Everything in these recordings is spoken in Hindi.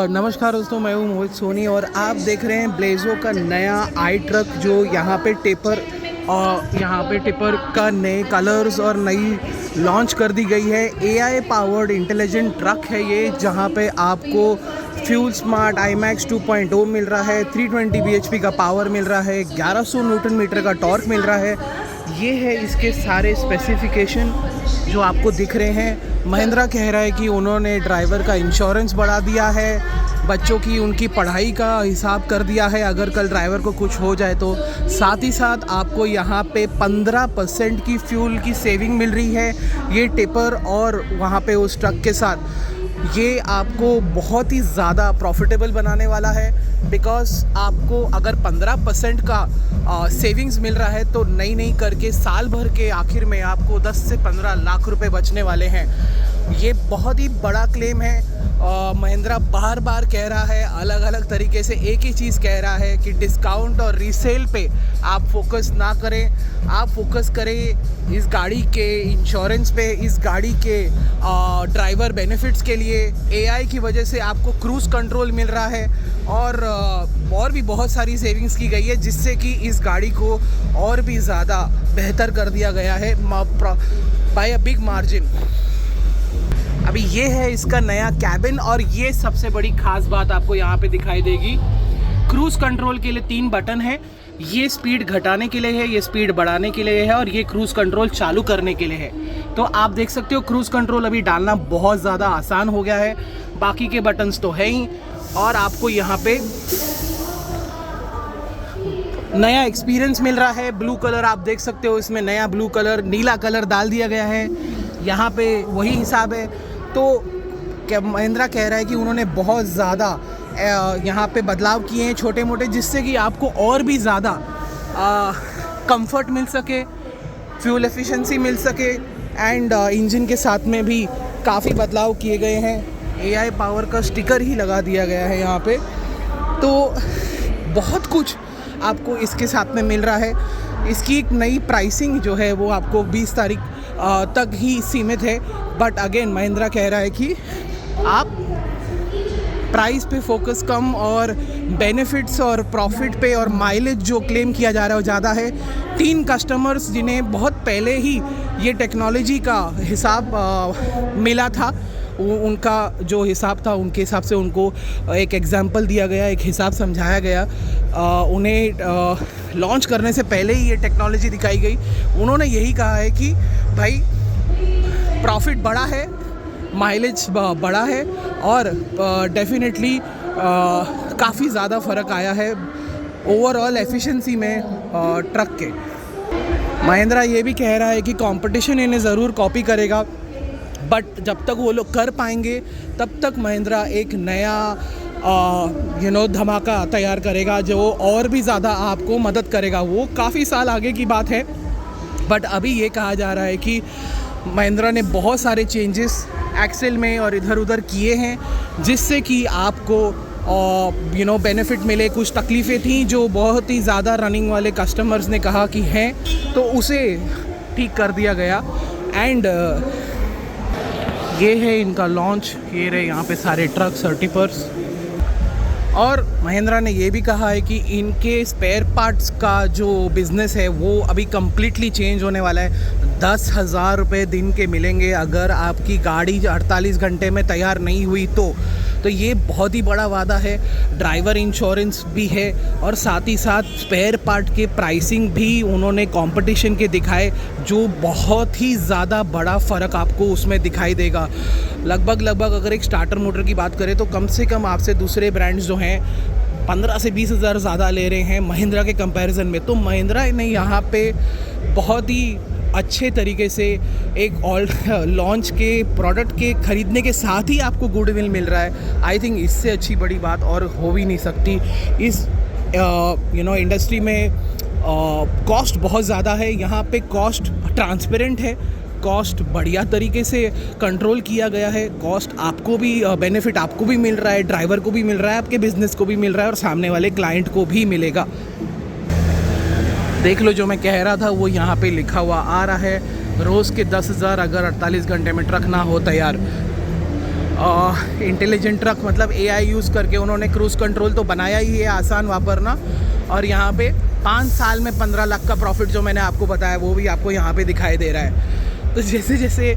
नमस्कार दोस्तों, मैं हूं मोहित सोनी और आप देख रहे हैं ब्लेज़ो का नया आई ट्रक जो यहाँ पे टिपर का नए कलर्स और नई लॉन्च कर दी गई है। AI पावर्ड इंटेलिजेंट ट्रक है ये, जहाँ पे आपको फ्यूल स्मार्ट IMAX 2.0 मिल रहा है, 320 bhp का पावर मिल रहा है, 1100 न्यूटन मीटर का टॉर्क मिल रहा है। ये है इसके सारे स्पेसिफिकेशन जो आपको दिख रहे हैं। महिंद्रा कह रहा है कि उन्होंने ड्राइवर का इंश्योरेंस बढ़ा दिया है, बच्चों की उनकी पढ़ाई का हिसाब कर दिया है अगर कल ड्राइवर को कुछ हो जाए तो। साथ ही साथ आपको यहाँ पे 15% की फ्यूल की सेविंग मिल रही है ये टिपर, और वहाँ पे उस ट्रक के साथ ये आपको बहुत ही ज़्यादा प्रॉफिटेबल बनाने वाला है। बिकॉज़ आपको अगर 15% का सेविंग्स मिल रहा है तो नई करके साल भर के आखिर में आपको 10 से 15 लाख रुपए बचने वाले हैं। ये बहुत ही बड़ा क्लेम है। महिंद्रा बार बार कह रहा है, अलग अलग तरीके से एक ही चीज़ कह रहा है कि डिस्काउंट और रीसेल पे आप फोकस ना करें, आप फोकस करें इस गाड़ी के इंश्योरेंस पे, इस गाड़ी के ड्राइवर बेनिफिट्स के लिए। AI की वजह से आपको क्रूज़ कंट्रोल मिल रहा है और भी बहुत सारी सेविंग्स की गई है, जिससे कि इस गाड़ी को और भी ज़्यादा बेहतर कर दिया गया है बाय अ बिग मार्जिन। अभी ये है इसका नया कैबिन, और ये सबसे बड़ी खास बात आपको यहाँ पे दिखाई देगी। क्रूज़ कंट्रोल के लिए 3 बटन है। ये स्पीड घटाने के लिए है, ये स्पीड बढ़ाने के लिए है, और ये क्रूज़ कंट्रोल चालू करने के लिए है। तो आप देख सकते हो क्रूज़ कंट्रोल अभी डालना बहुत ज़्यादा आसान हो गया है। बाकी के बटन्स तो है ही, और आपको यहाँ पे नया एक्सपीरियंस मिल रहा है। ब्लू कलर आप देख सकते हो, इसमें नया ब्लू कलर, नीला कलर डाल दिया गया है। यहाँ पे वही हिसाब है। तो क्या महिंद्रा कह रहा है कि उन्होंने बहुत ज़्यादा यहाँ पे बदलाव किए हैं छोटे मोटे, जिससे कि आपको और भी ज़्यादा कंफर्ट मिल सके, फ्यूल एफिशिएंसी मिल सके, एंड इंजन के साथ में भी काफ़ी बदलाव किए गए हैं। AI पावर का स्टिकर ही लगा दिया गया है यहाँ पे। तो बहुत कुछ आपको इसके साथ में मिल रहा है। इसकी एक नई प्राइसिंग जो है वो आपको 20 तारीख तक ही सीमित है। बट अगेन महिंद्रा कह रहा है कि आप प्राइस पे फोकस कम और बेनिफिट्स और प्रॉफिट पे और माइलेज जो क्लेम किया जा रहा है वो ज़्यादा है। 3 कस्टमर्स जिन्हें बहुत पहले ही ये टेक्नोलॉजी का हिसाब मिला था, उनका जो हिसाब था उनके हिसाब से उनको एक एग्जाम्पल दिया गया, एक हिसाब समझाया गया। उन्हें लॉन्च करने से पहले ही ये टेक्नोलॉजी दिखाई गई। उन्होंने यही कहा है कि भाई प्रॉफिट बड़ा है, माइलेज बड़ा है, और डेफिनेटली काफ़ी ज़्यादा फ़र्क आया है ओवरऑल एफिशिएंसी में ट्रक के। महिंद्रा ये भी कह रहा है कि कंपटीशन इन्हें ज़रूर कॉपी करेगा, बट जब तक वो लोग कर पाएंगे तब तक महिंद्रा एक नया धमाका तैयार करेगा जो और भी ज़्यादा आपको मदद करेगा। वो काफ़ी साल आगे की बात है, बट अभी ये कहा जा रहा है कि महिंद्रा ने बहुत सारे चेंजेस एक्सेल में और इधर उधर किए हैं, जिससे कि आपको बेनिफिट मिले। कुछ तकलीफ़ें थी जो बहुत ही ज़्यादा रनिंग वाले कस्टमर्स ने कहा कि हैं, तो उसे ठीक कर दिया गया। एंड ये है इनका लॉन्च। ये रहे यहाँ पे सारे ट्रक्स और टिपर्स। और महिंद्रा ने ये भी कहा है कि इनके स्पेयर पार्ट्स का जो बिज़नेस है वो अभी कम्प्लीटली चेंज होने वाला है। 10,000 रुपये दिन के मिलेंगे अगर आपकी गाड़ी 48 घंटे में तैयार नहीं हुई तो ये बहुत ही बड़ा वादा है। ड्राइवर इंश्योरेंस भी है, और साथ ही साथ स्पेयर पार्ट के प्राइसिंग भी उन्होंने कंपटीशन के दिखाए, जो बहुत ही ज़्यादा बड़ा फ़र्क आपको उसमें दिखाई देगा। लगभग अगर एक स्टार्टर मोटर की बात करें तो कम से कम आपसे दूसरे ब्रांड्स जो हैं 15 से 20 हज़ार ज़्यादा ले रहे हैं महिंद्रा के कंपैरिजन में। तो महिंद्रा ने यहाँ पे बहुत ही अच्छे तरीके से एक लॉन्च के प्रोडक्ट के ख़रीदने के साथ ही आपको गुडविल मिल रहा है। आई थिंक इससे अच्छी बड़ी बात और हो भी नहीं सकती। इस इंडस्ट्री में कॉस्ट बहुत ज़्यादा है, यहाँ पे कॉस्ट ट्रांसपेरेंट है, कॉस्ट बढ़िया तरीके से कंट्रोल किया गया है। कॉस्ट आपको भी बेनिफिट आपको भी मिल रहा है, ड्राइवर को भी मिल रहा है, आपके बिज़नेस को भी मिल रहा है, और सामने वाले क्लाइंट को भी मिलेगा। देख लो, जो मैं कह रहा था वो यहाँ पे लिखा हुआ आ रहा है। रोज़ के 10,000 अगर 48 घंटे में ट्रक ना हो तैयार। इंटेलिजेंट ट्रक मतलब AI यूज़ करके उन्होंने क्रूज़ कंट्रोल तो बनाया ही है आसान वापरना। और यहाँ पे 5 साल में 15 लाख का प्रॉफिट जो मैंने आपको बताया वो भी आपको यहाँ पे दिखाई दे रहा है। तो जैसे जैसे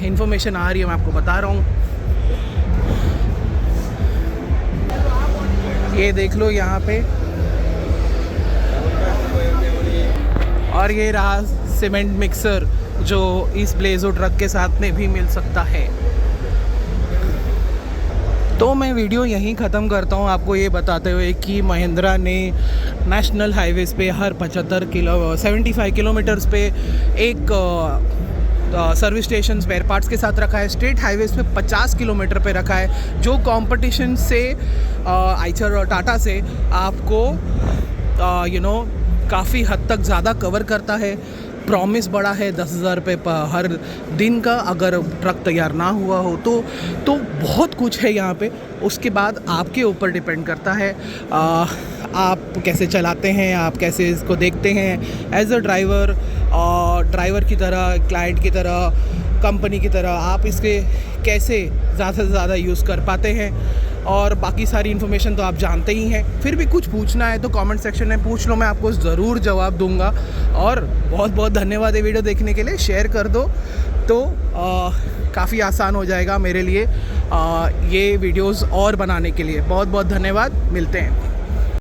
इन्फॉर्मेशन आ रही है मैं आपको बता रहा हूँ। ये देख लो यहाँ पे, और ये रहा सीमेंट मिक्सर जो इस ब्लेज़ो ट्रक के साथ में भी मिल सकता है। तो मैं वीडियो यहीं ख़त्म करता हूँ आपको ये बताते हुए कि महिंद्रा ने नेशनल हाईवेज़ पे हर 75 किलोमीटर्स पे एक सर्विस स्टेशन स्पेयर पार्ट्स के साथ रखा है। स्टेट हाईवेज़ पे 50 किलोमीटर पे रखा है, जो कंपटीशन से आइचर और टाटा से आपको काफ़ी हद तक ज़्यादा कवर करता है। प्रॉमिस बड़ा है 10,000 रुपये हर दिन का, अगर ट्रक तैयार ना हुआ हो तो बहुत कुछ है यहाँ पे। उसके बाद आपके ऊपर डिपेंड करता है आप कैसे चलाते हैं, आप कैसे इसको देखते हैं एज अ ड्राइवर, ड्राइवर की तरह, क्लाइंट की तरह, कंपनी की तरह आप इसके कैसे ज़्यादा से ज़्यादा यूज़ कर पाते हैं। और बाकी सारी इन्फॉर्मेशन तो आप जानते ही हैं। फिर भी कुछ पूछना है तो कमेंट सेक्शन में पूछ लो, मैं आपको ज़रूर जवाब दूंगा। और बहुत बहुत धन्यवाद ये वीडियो देखने के लिए। शेयर कर दो तो काफ़ी आसान हो जाएगा मेरे लिए ये वीडियोस और बनाने के लिए। बहुत बहुत धन्यवाद, मिलते हैं।